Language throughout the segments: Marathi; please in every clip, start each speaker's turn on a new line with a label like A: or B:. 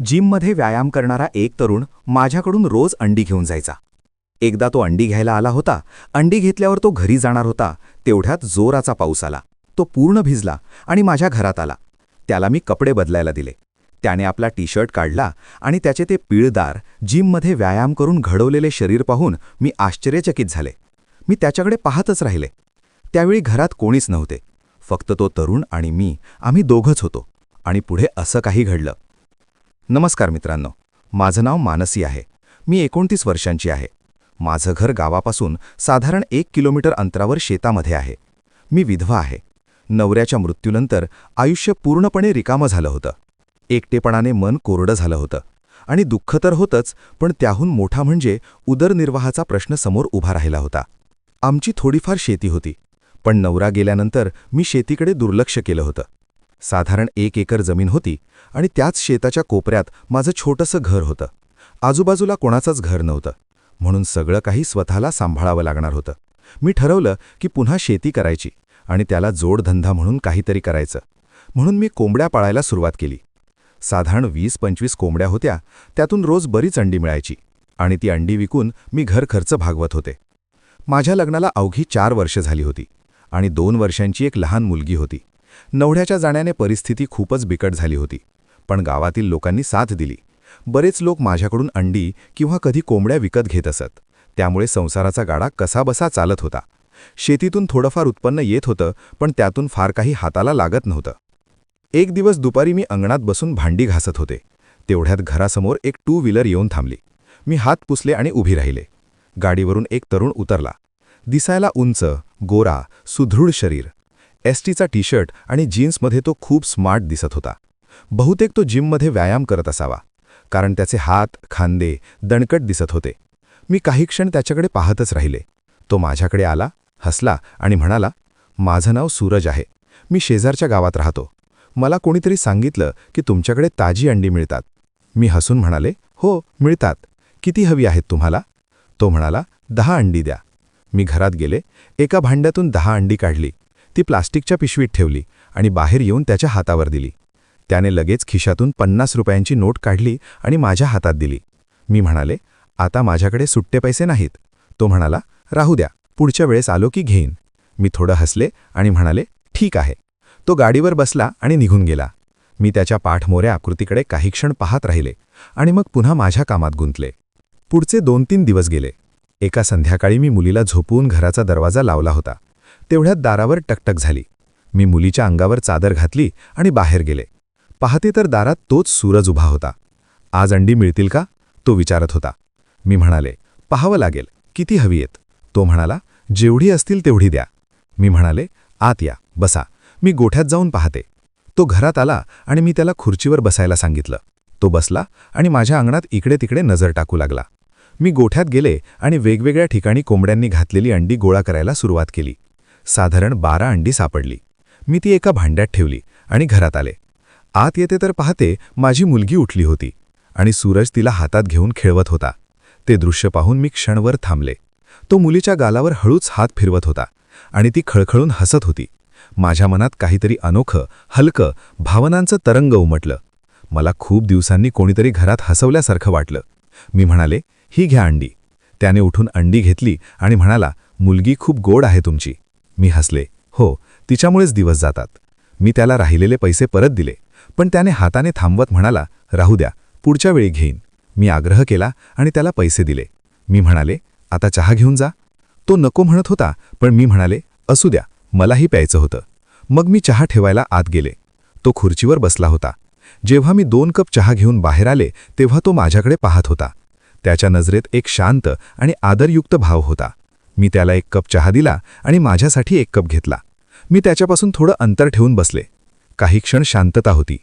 A: जिममध्ये व्यायाम करणारा एक तरुण माझ्याकडून रोज अंडी घेऊन जायचा. एकदा तो अंडी घ्यायला आला होता. अंडी घेतल्यावर तो घरी जाणार होता, तेवढ्यात जोराचा पाऊस आला. तो पूर्ण भिजला आणि माझ्या घरात आला. त्याला मी कपडे बदलायला दिले. त्याने आपला टी-शर्ट काढला आणि त्याचे ते पिळदार, जिममध्ये व्यायाम करून घडवलेले शरीर पाहून मी आश्चर्यचकित झाले. मी त्याच्याकडे पाहतच राहिले. त्यावेळी घरात कोणीच नव्हते. फक्त तो तरुण आणि मी, आम्ही दोघंच होतो. आणि पुढे असं काही घडलं. नमस्कार मित्रांनो, माझं नाव मानसी आहे. मी 29 वर्षांची आहे. माझं घर गावापासून साधारण 1 किलोमीटर अंतरावर शेतामध्ये आहे. मी विधवा आहे. नवऱ्याच्या मृत्यूनंतर आयुष्य पूर्णपणे रिकामं झालं होतं. एकटेपणाने मन कोरडं झालं होतं. आणि दुःख तर होतंच, पण त्याहून मोठा म्हणजे उदरनिर्वाहाचा प्रश्न समोर उभा राहिला होता. आमची थोडीफार शेती होती, पण नवरा गेल्यानंतर मी शेतीकडे दुर्लक्ष केलं होतं. साधारण 1 एकर जमीन होती आणि त्याच शेताच्या कोपऱ्यात माझं छोटंसं घर होतं. आजूबाजूला कोणाचंच घर नव्हतं, म्हणून सगळं काही स्वतःला सांभाळावं लागणार होतं. मी ठरवलं की पुन्हा शेती करायची आणि त्याला जोडधंदा म्हणून काहीतरी करायचं. म्हणून मी कोंबड्या पाळायला सुरुवात केली. साधारण 20-25 कोंबड्या होत्या. त्यातून रोज बरीच अंडी मिळायची आणि ती अंडी विकून मी घर खर्च भागवत होते. माझ्या लग्नाला अवघी 4 वर्ष झाली होती आणि 2 वर्षांची एक लहान मुलगी होती. नवऱ्याच्या जाण्याने परिस्थिती खूपच बिकट झाली होती, पण गावातील लोकांनी साथ दिली. बरेच लोक माझ्याकडून अंडी किंवा कधी कोंबड्या विकत घेत असत. त्यामुळे संसाराचा गाडा कसाबसा चालत होता. शेतीतून थोडंफार उत्पन्न येत होतं, पण त्यातून फार काही हाताला लागत नव्हतं. एक दिवस दुपारी मी अंगणात बसून भांडी घासत होते. तेवढ्यात घरासमोर एक 2 व्हीलर येऊन थांबली. मी हात पुसले आणि उभी राहिले. गाडीवरून एक तरुण उतरला. दिसायला उंच, गोरा, सुदृढ शरीर. एसटीचा टी-शर्ट आणि जीन्समध्ये तो खूप स्मार्ट दिसत होता. बहुतेक तो जिममध्ये व्यायाम करत असावा, कारण त्याचे हात, खांदे दणकट दिसत होते. मी काही क्षण त्याच्याकडे पाहतच राहिले. तो माझ्याकडे आला, हसला आणि म्हणाला, "माझं नाव सूरज आहे. मी शेजारच्या गावात राहतो. मला कोणीतरी सांगितलं की तुमच्याकडे ताजी अंडी मिळतात." मी हसून म्हणाले, "हो, मिळतात. किती हवी आहेत तुम्हाला?" तो म्हणाला, "10 अंडी द्या." मी घरात गेले. एका भांड्यातून 10 अंडी काढली. ती प्लास्टिकच्या पिशवीत ठेवली आणि बाहेर येऊन त्याच्या हातावर दिली. त्याने लगेच खिशातून 50 रुपयांची नोट काढली आणि माझ्या हातात दिली. मी म्हणाले, "आता माझ्याकडे सुट्टे पैसे नाहीत." तो म्हणाला, "राहू द्या, पुढच्या वेळेस आलो की घेईन." मी थोडं हसले आणि म्हणाले, "ठीक आहे." तो गाडीवर बसला आणि निघून गेला. मी त्याच्या पाठमोऱ्या आकृतीकडे काही क्षण पाहत राहिले आणि मग पुन्हा माझ्या कामात गुंतले. पुढचे 2-3 दिवस गेले. एका संध्याकाळी मी मुलीला झोपवून घराचा दरवाजा लावला होता. तेवढ्यात दारावर टकटक झाली. मी मुलीच्या अंगावर चादर घातली आणि बाहेर गेले. पाहते तर दारात तोच सूरज उभा होता. "आज अंडी मिळतील का?" तो विचारत होता. मी म्हणाले, "पाहावं लागेल. किती हवी आहेत?" तो म्हणाला, "जेवढी असतील तेवढी द्या." मी म्हणाले, "आत या, बसा. मी गोठ्यात जाऊन पाहते." तो घरात आला आणि मी त्याला खुर्चीवर बसायला सांगितलं. तो बसला आणि माझ्या अंगणात इकडे तिकडे नजर टाकू लागला. मी गोठ्यात गेले आणि वेगवेगळ्या ठिकाणी कोंबड्यांनी घातलेली अंडी गोळा करायला सुरुवात केली. साधारण 12 अंडी सापडली. मी ती एका भांड्यात ठेवली आणि घरात आले. आत येते तर पाहते माझी मुलगी उठली होती आणि सूरज तिला हातात घेऊन खेळवत होता. ते दृश्य पाहून मी क्षणभर थांबले. तो मुलीच्या गालावर हळूच हात फिरवत होता आणि ती खळखळून हसत होती. माझ्या मनात काहीतरी अनोखं, हलकं, भावनांचं तरंग उमटलं. मला खूप दिवसांनी कोणीतरी घरात हसवल्यासारखं वाटलं. मी म्हणाले, "ही घ्या अंडी." त्याने उठून अंडी घेतली आणि म्हणाला, "मुलगी खूप गोड आहे तुमची." मी हसले, "हो, तिच्यामुळेच दिवस जातात." मी त्याला राहिलेले पैसे परत दिले, पण त्याने हाताने थांबवत म्हणाला, "राहू द्या, पुढच्या वेळी घेईन." मी आग्रह केला आणि त्याला पैसे दिले. मी म्हणाले, "आता चहा घेऊन जा." तो नको म्हणत होता, पण मी म्हणाले, "असू द्या, मलाही प्यायचं होतं." मग मी चहा ठेवायला आत गेले. तो खुर्चीवर बसला होता. जेव्हा मी 2 कप चहा घेऊन बाहेर आले, तेव्हा तो माझ्याकडे पाहत होता. त्याच्या नजरेत एक शांत आणि आदरयुक्त भाव होता. मी त्याला 1 कप चहा दिला आणि माझ्यासाठी 1 कप घेतला. मी त्याच्यापासून थोडं अंतर ठेवून बसले. काही क्षण शांतता होती.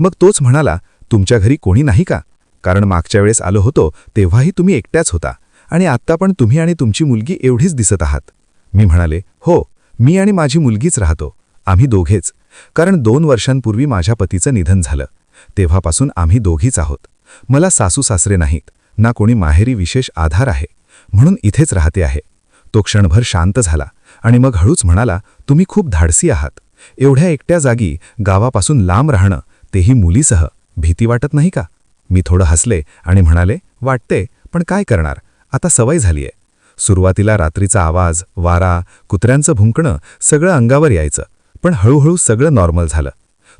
A: मग तोच म्हणाला, "तुमच्या घरी कोणी नाही का? कारण मागच्या वेळेस आलो होतो तेव्हाही तुम्ही एकट्याच होता आणि आत्ता पण तुम्ही आणि तुमची मुलगी एवढीच दिसत आहात." मी म्हणाले, "हो, मी आणि माझी मुलगीच राहतो. आम्ही दोघेच. कारण 2 वर्षांपूर्वी माझ्या पतीचं निधन झालं. तेव्हापासून आम्ही दोघीच आहोत. मला सासू-सासरे नाहीत, ना कोणी माहेरी विशेष आधार आहे. म्हणून इथेच राहते आहे." तो क्षणभर शांत झाला आणि मग हळूच म्हणाला, "तुम्ही खूप धाडसी आहात. एवढ्या एकट्या जागी गावापासून लांब राहणं, तेही मुलीसह. भीती वाटत नाही का?"
B: मी थोडं हसले आणि म्हणाले, वाटते, पण काय करणार, आता सवय झालीये. सुरुवातीला रात्रीचा आवाज, वारा, कुत्र्यांचं भुंकणं सगळं अंगावर यायचं, पण हळूहळू सगळं नॉर्मल झालं.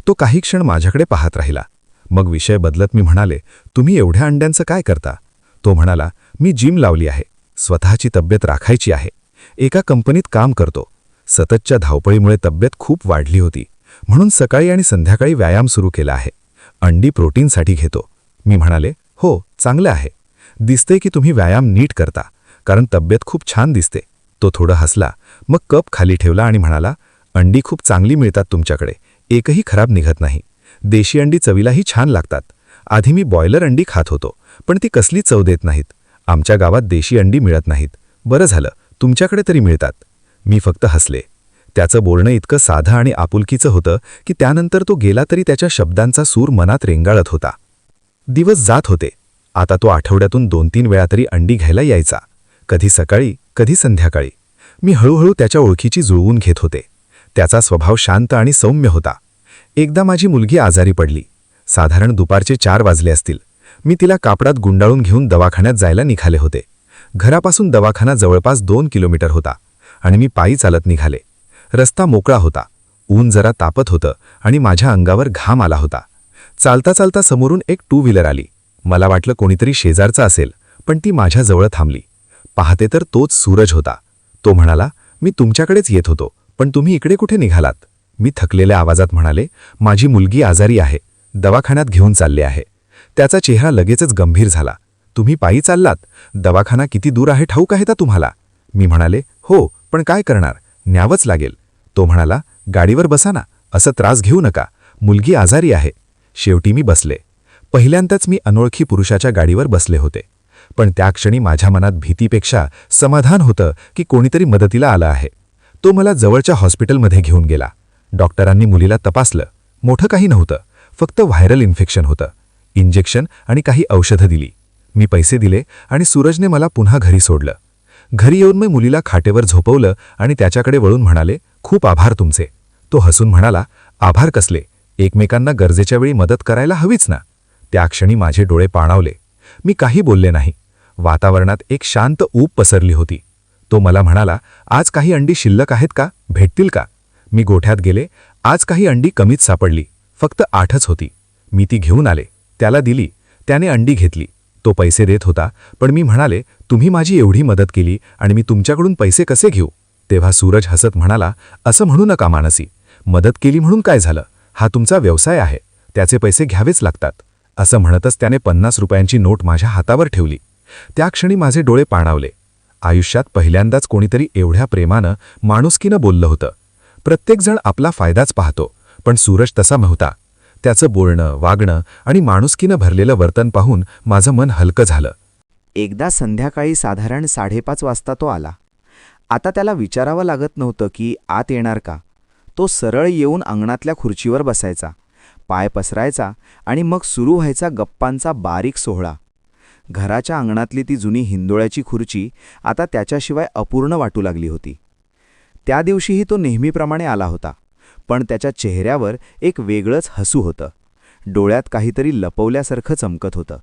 B: तो काही क्षण माझ्याकडे पाहत राहिला. मग विषय बदलत मी म्हणाले, तुम्ही एवढ्या अंड्यांचं काय करता? तो म्हणाला, मी जिम लावली आहे, स्वतःची तब्येत राखायची आहे. एका कंपनीत काम करतो. सततच्या धावपळीमुळे तब्येत खूप वाढली होती, म्हणून सकाळी आणि संध्याकाळी व्यायाम सुरू केला आहे. अंडी प्रोटीनसाठी घेतो. मी म्हणाले, हो, चांगलं आहे. दिसते की तुम्ही व्यायाम नीट करता, कारण तब्येत खूप छान दिसते. तो थोडं हसला, मग कप खाली ठेवला आणि म्हणाला, अंडी खूप चांगली मिळतात तुमच्याकडे, एकही खराब निघत नाही. देशी अंडी चवीलाही छान लागतात. आधी मी बॉयलर अंडी खात होतो, पण ती कसली चव देत नाहीत. आमच्या गावात देशी अंडी मिळत नाहीत. बरं झालं, तुमच्याकडे तरी मिळतात. मी फक्त हसले. त्याचं बोलणं इतकं साधं आणि आपुलकीचं होतं की त्यानंतर तो गेला तरी त्याच्या शब्दांचा सूर मनात रेंगाळत होता. दिवस जात होते. आता तो आठवड्यातून 2-3 वेळा तरी अंडी घ्यायला यायचा, कधी सकाळी, कधी संध्याकाळी. मी हळूहळू त्याच्या ओळखीची जुळवून घेत होते. त्याचा स्वभाव शांत आणि सौम्य होता. एकदा माझी मुलगी आजारी पडली. साधारण दुपारचे 4 वाजले असतील. मी तिला कापडात गुंडाळून घेऊन दवाखान्यात जायला निघाले होते. घरापासून दवाखाना जवळपास 2 किलोमीटर होता आणि मी पायी चालत निघाले. रस्ता मोकळा होता. ऊन जरा तापत होतं आणि माझ्या अंगावर घाम आला होता. चालता चालता समोरून एक 2 व्हीलर आली. मला वाटलं कोणीतरी शेजारचा असेल, पण ती माझ्याजवळ थांबली. पाहते तर तोच सूरज होता. तो म्हणाला, मी तुमच्याकडेच येत होतो, पण तुम्ही इकडे कुठे निघालात? मी थकलेल्या आवाजात म्हणाले, माझी मुलगी आजारी आहे, दवाखान्यात घेऊन चालले आहे. त्याचा चेहरा लगेचच गंभीर झाला. तुम्ही पायी चाललात? दवाखाना किती दूर आहे ठाऊक आहे का तुम्हाला? मी म्हणाले, हो, पण काय करणार, न्यावंच लागेल. तो म्हणाला, गाडीवर बसा ना, असं त्रास घेऊ नका, मुलगी आजारी आहे. शेवटी मी बसले. पहिल्यांदाच मी अनोळखी पुरुषाच्या गाडीवर बसले होते, पण त्या क्षणी माझ्या मनात भीतीपेक्षा समाधान होतं की कोणीतरी मदतीला आलं आहे. तो मला जवळच्या हॉस्पिटलमध्ये घेऊन गेला. डॉक्टरांनी मुलीला तपासलं. मोठं काही नव्हतं, फक्त व्हायरल इन्फेक्शन होतं. इंजेक्शन आणि काही औषधं दिली. मी पैसे दिले आणि सूरजने मला पुन्हा घरी सोडलं. घरी येऊन मी मुलीला खाटेवर झोपवलं आणि त्याच्याकडे वळून म्हणाले, खूप आभार तुमचे. तो हसून म्हणाला, आभार कसले, एकमेकांना गरजेच्या वेळी मदत करायला हवीच ना. त्या क्षणी माझे डोळे पाणावले. मी काही बोलले नाही. वातावरणात एक शांत ऊब पसरली होती. तो मला म्हणाला, आज काही अंडी शिल्लक आहेत का, भेटतील का? मी गोठ्यात गेले. आज काही अंडी कमीच सापडली, फक्त 8च होती. मी ती घेऊन आले, त्याला दिली. त्याने अंडी घेतली. तो पैसे देत होता, पण मी म्हणाले, तुम्ही माझी एवढी मदत केली आणि मी तुमच्याकडून पैसे कसे घेऊ? तेव्हा सूरज हसत म्हणाला, असं म्हणू नका मानसी, मदत केली म्हणून काय झालं, हा तुमचा व्यवसाय आहे, त्याचे पैसे घ्यावेच लागतात. असं म्हणतच त्याने 50 रुपयांची नोट माझ्या हातावर ठेवली. त्या क्षणी माझे डोळे पाणावले. आयुष्यात पहिल्यांदाच कोणीतरी एवढ्या प्रेमानं, माणुसकीनं बोललं होतं. प्रत्येकजण आपला फायदाच पाहतो, पण सूरज तसा नव्हता. त्याचं बोलणं, वागणं आणि माणुसकीनं भरलेलं वर्तन पाहून माझं मन हलकं झालं.
A: एकदा संध्याकाळी साधारण 5:30 वाजता तो आला. आता त्याला विचारावं लागत नव्हतं की आत येणार का. तो सरळ येऊन अंगणातल्या खुर्चीवर बसायचा, पाय पसरायचा आणि मग सुरू व्हायचा गप्पांचा बारीक सोहळा. घराच्या अंगणातली ती जुनी हिंदोळ्याची खुर्ची आता त्याच्याशिवाय अपूर्ण वाटू लागली होती. त्या दिवशीही तो नेहमीप्रमाणे आला होता, पण त्याच्या चेहऱ्यावर एक वेगळंच हसू होतं. डोळ्यात काहीतरी लपवल्यासारखं चमकत होतं.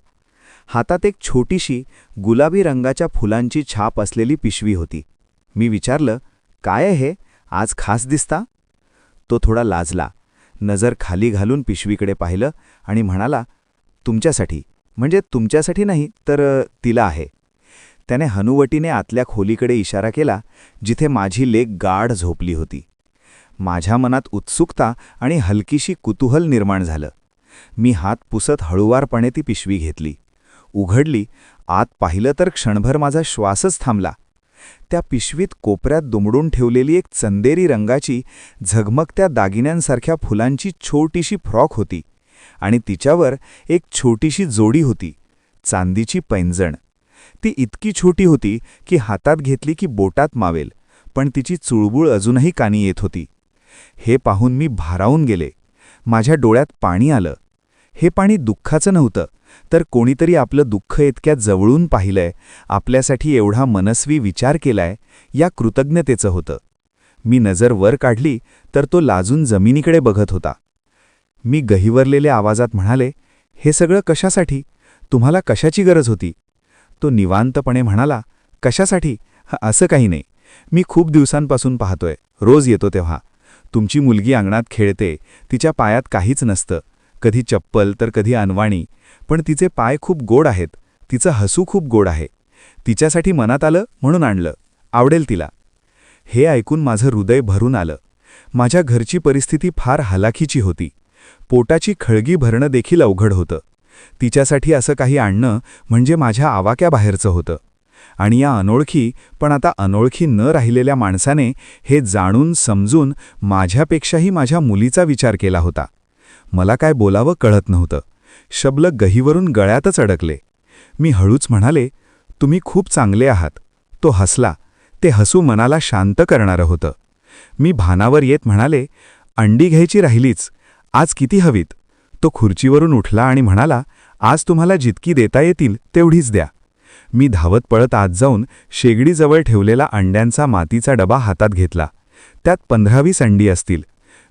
A: हातात एक छोटीशी गुलाबी रंगाच्या फुलांची छाप असलेली पिशवी होती. मी विचारलं, काय आहे हे, आज खास दिसता? तो थोडा लाजला, नजर खाली घालून पिशवीकडे पाहिलं आणि म्हणाला, तुमच्यासाठी, म्हणजे तुमच्यासाठी नाही तर तिला आहे. त्याने हनुवटीने आतल्या खोलीकडे इशारा केला, जिथे माझी लेक गाढ झोपली होती. माझ्या मनात उत्सुकता आणि हलकीशी कुतूहल निर्माण झालं. मी हात पुसत हळुवारपणे ती पिशवी घेतली, उघडली. आत पाहिलं तर क्षणभर माझा श्वासच थांबला. त्या पिशवीत कोपऱ्यात दुमडून ठेवलेली एक चंदेरी रंगाची, झगमगत्या दागिन्यांसारख्या फुलांची छोटीशी फ्रॉक होती आणि तिच्यावर एक छोटीशी जोडी होती, चांदीची पैंजण. ती इतकी छोटी होती की हातात घेतली की बोटात मावेल, पण तिची चुळबुळ अजूनही कानी येत होती. हे पाहून मी भारावून गेले. माझ्या डोळ्यात पाणी आलं. हे पाणी दुःखाचं नव्हतं, तर कोणीतरी आपलं दुःख इतक्या जवळून पाहिलंय, आपल्यासाठी एवढा मनस्वी विचार केलाय, या कृतज्ञतेचं होतं. मी नजर वर काढली तर तो लाजून जमिनीकडे बघत होता. मी गहिवरलेल्या आवाजात म्हणाले, हे सगळं कशासाठी? तुम्हाला कशाची गरज होती? तो निवांतपणे म्हणाला, कशासाठी? असं काही नाही. मी खूप दिवसांपासून पाहतोय, रोज येतो तेव्हा. तुमची मुलगी अंगणात खेळते, तिच्या पायात काहीच नसतं, कधी चप्पल तर कधी अनवाणी, पण तिचे पाय खूप गोड आहेत, तिचं हसू खूप गोड आहे. तिच्यासाठी मनात आलं म्हणून आणलं, आवडेल तिला. हे ऐकून माझं हृदय भरून आलं. माझ्या घरची परिस्थिती फार हलाखीची होती. पोटाची खळगी भरणं देखील अवघड होतं. तिच्यासाठी असं काही आणणं म्हणजे माझ्या आवाक्याबाहेरचं होतं. आणि या अनोळखी पण आता अनोळखी न राहिलेल्या माणसाने हे जाणून समजून माझ्यापेक्षाही माझ्या मुलीचा विचार केला होता. मला काय बोलावं कळत नव्हतं. शब्द गहीवरून गळ्यातच अडकले. मी हळूच म्हणाले, तुम्ही खूप चांगले आहात. तो हसला. ते हसू मनाला शांत करणारं होतं. मी भानावर येत म्हणाले, अंडी घ्यायची राहिलीच. आज किती हवीत? तो खुर्चीवरून उठला आणि म्हणाला, आज तुम्हाला जितकी देता येतील तेवढीच द्या. मी धावत पळत आत जाऊन शेगडीजवळ ठेवलेला अंड्यांचा मातीचा डबा हातात घेतला. त्यात 15-20 अंडी असतील.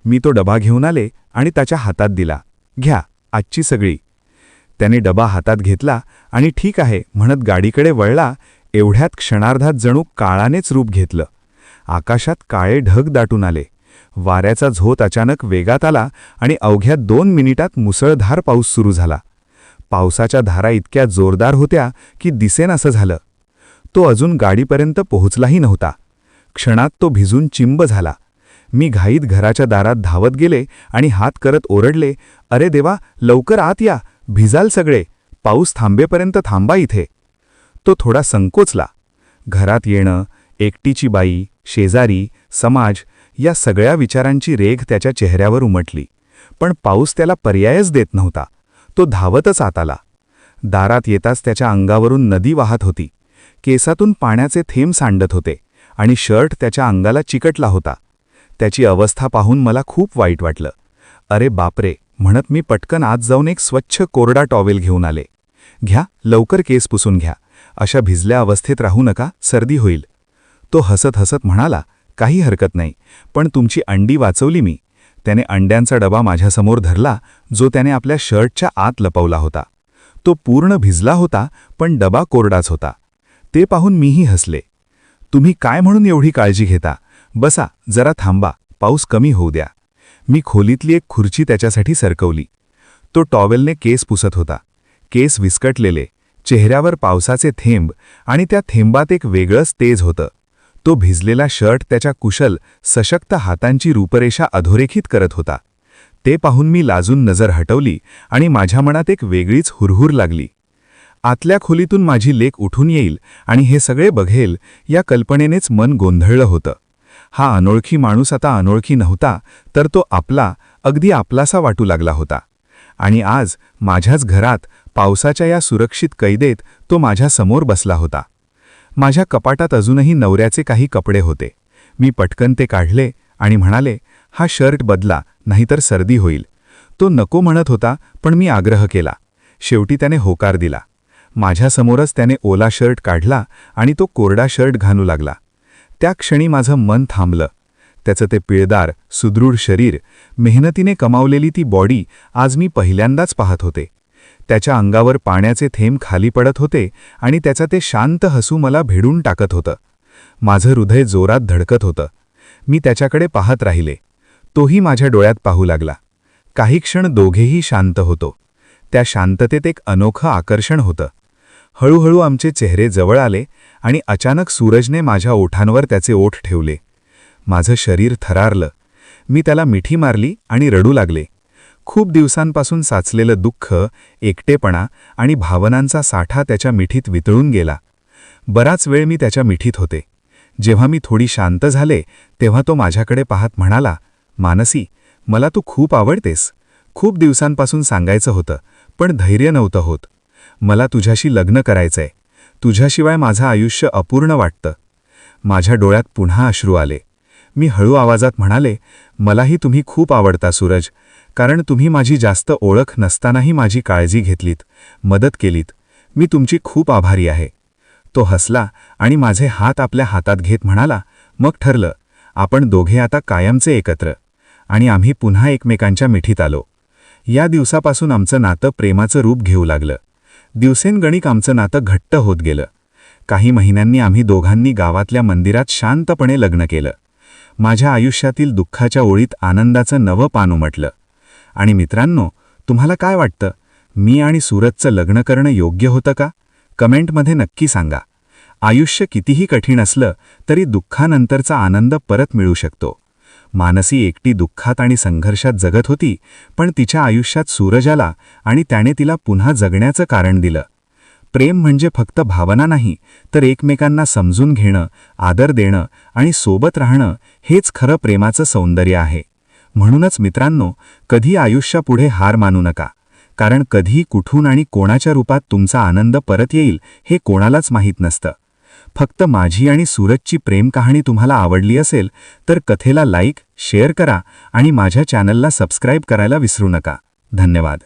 A: मी तो डबा घेऊन आले आणि त्याच्या हातात दिला. घ्या, आजची सगळी. त्याने डबा हातात घेतला आणि ठीक आहे म्हणत गाडीकडे वळला. एवढ्यात क्षणार्धात जणू काळानेच रूप घेतलं. आकाशात काळे ढग दाटून आले. वाऱ्याचा झोत अचानक वेगात आला आणि अवघ्या 2 मिनिटात मुसळधार पाऊस सुरू झाला. पावसाच्या धारा इतक्या जोरदार होत्या की दिसेनासं झालं. तो अजून गाडीपर्यंत पोहोचलाही नव्हता. क्षणात तो भिजून चिंब झाला. मी घाईत घराच्या दारात धावत गेले आणि हात करत ओरडले, अरे देवा, लवकर आत या, भिजाल सगळे, पाऊस थांबेपर्यंत थांबा इथे. तो थोडा संकोचला. घरात येणं, एकटीची बाई, शेजारी, समाज या सगळ्या विचारांची रेघ त्याच्या चेहऱ्यावर उमटली. पण पाऊस त्याला पर्यायच देत नव्हता. तो धावतच आत आला. दारात येताच त्याच्या अंगावरून नदी वाहत होती. केसातून पाण्याचे थेंब सांडत होते आणि शर्ट त्याच्या अंगाला चिकटला होता. त्याची अवस्था पाहून मला खूप वाईट वाटलं. अरे बापरे म्हणत मी पटकन आत जाऊन एक स्वच्छ कोरडा टॉवेल घेऊन आले. घ्या, लवकर केस पुसून घ्या. अशा भिजल्या अवस्थेत राहू नका, सर्दी होईल. तो हसत हसत म्हणाला, काही हरकत नाही, पण तुमची अंडी वाचवली मी. त्याने अंड्यांचा डबा माझ्यासमोर धरला, जो त्याने आपल्या शर्टच्या आत लपवला होता. तो पूर्ण भिजला होता, पण डबा कोरडाच होता. ते पाहून मीही हसले. तुम्ही काय म्हणून एवढी काळजी घेता? बसा, जरा थांबा, पाऊस कमी होऊ द्या. मी खोलीतली एक खुर्ची त्याच्यासाठी सरकवली. तो टॉवेलने केस पुसत होता. केस विस्कटलेले, चेहऱ्यावर पावसाचे थेंब आणि त्या थेंबात एक वेगळंच तेज होतं. तो भिजलेला शर्ट त्याच्या कुशल, सशक्त हातांची रूपरेषा अधोरेखित करत होता. ते पाहून मी लाजून नजर हटवली आणि माझ्या मनात एक वेगळीच हुरहुर लागली. आतल्या खोलीतून माझी लेक उठून येईल आणि हे सगळे बघेल या कल्पनेनेच मन गोंधळलं होतं. हा अनोळखी माणूस आता अनोळखी नव्हता, तर तो आपला, अगदी आपलासा वाटू लागला होता. आणि आज माझ्याच घरात पावसाच्या या सुरक्षित कैदेत तो माझ्या समोर बसला होता. माझ्या कपाटात अजूनही नवऱ्याचे काही कपडे होते. मी पटकन ते काढले आणि म्हणाले, हा शर्ट बदला, नाहीतर सर्दी होईल. तो नको म्हणत होता, पण मी आग्रह केला. शेवटी त्याने होकार दिला. माझ्यासमोरच त्याने ओला शर्ट काढला आणि तो कोरडा शर्ट घालू लागला. त्या क्षणी माझं मन थांबलं. त्याचं ते पिळदार, सुदृढ शरीर, मेहनतीने कमावलेली ती बॉडी आज मी पहिल्यांदाच पाहत होते. त्याच्या अंगावर पाण्याचे थेंब खाली पडत होते आणि त्याचं ते शांत हसू मला भेडून टाकत होतं. माझं हृदय जोरात धडकत होतं. मी त्याच्याकडे पाहत राहिले. तोही माझ्या डोळ्यात पाहू लागला. काही क्षण दोघेही शांत होतो. त्या शांततेत एक अनोखं आकर्षण होतं. हळूहळू आमचे चेहरे जवळ आले आणि अचानक सूरजने माझ्या ओठांवर त्याचे ओठ ठेवले. माझं शरीर थरारलं. मी त्याला मिठी मारली आणि रडू लागले. खूप दिवसांपासून साचलेलं दुःख, एकटेपणा आणि भावनांचा साठा त्याच्या मिठीत वितळून गेला. बराच वेळ मी त्याच्या मिठीत होते. जेव्हा मी थोडी शांत झाले तेव्हा तो माझ्याकडे पाहत म्हणाला, मानसी, मला तू खूप आवडतेस. खूप दिवसांपासून सांगायचं होतं, पण धैर्य नव्हतं होत. मला तुझ्याशी लग्न करायचंय. तुझ्याशिवाय माझं आयुष्य अपूर्ण वाटतं. माझ्या डोळ्यात पुन्हा अश्रू आले. मी हळू आवाजात म्हणाले, मलाही तुम्ही खूप आवडता सूरज, कारण तुम्ही माझी जास्त ओळख नसतानाही माझी काळजी घेतलीत, मदत केलीत. मी तुमची खूप आभारी आहे. तो हसला आणि माझे हात आपल्या हातात घेत म्हणाला, मग ठरलं, आपण दोघे आता कायमचे एकत्र. आणि आम्ही पुन्हा एकमेकांच्या मिठीत आलो. या दिवसापासून आमचं नातं प्रेमाचं रूप घेऊ लागलं.
B: दिवसेंगणिक आमचं नातं घट्ट होत गेलं. काही महिन्यांनी आम्ही दोघांनी गावातल्या मंदिरात शांतपणे लग्न केलं. माझ्या आयुष्यातील दुःखाच्या ओळीत आनंदाचं नवं पान उमटलं. आणि मित्रांनो, तुम्हाला काय वाटतं? मी आणि सूरजचं लग्न करणं योग्य होतं का? कमेंटमध्ये नक्की सांगा. आयुष्य कितीही कठीण असलं तरी दुःखानंतरचा आनंद परत मिळू शकतो. मानसी एकटी दुःखात आणि संघर्षात जगत होती, पण तिच्या आयुष्यात सूरज आला आणि त्याने तिला पुन्हा जगण्याचं कारण दिलं. प्रेम म्हणजे फक्त भावना नाही, तर एकमेकांना समजून घेणं, आदर देणं आणि सोबत राहणं हेच खरं प्रेमाचं सौंदर्य आहे. म्हणूनच मित्रांनो, कधी आयुष्यापुढे हार मानू नका, कारण कधी कुठून आणि कोणाच्या रूपात तुमचा आनंद परत येईल हे कोणालाच माहीत नसतं. फक्त माझी आणि सूरजची प्रेम कहाणी तुम्हाला आवडली असेल तर कथेला लाईक, शेअर करा आणि माझ्या चॅनलला सबस्क्राईब करायला विसरू नका. धन्यवाद.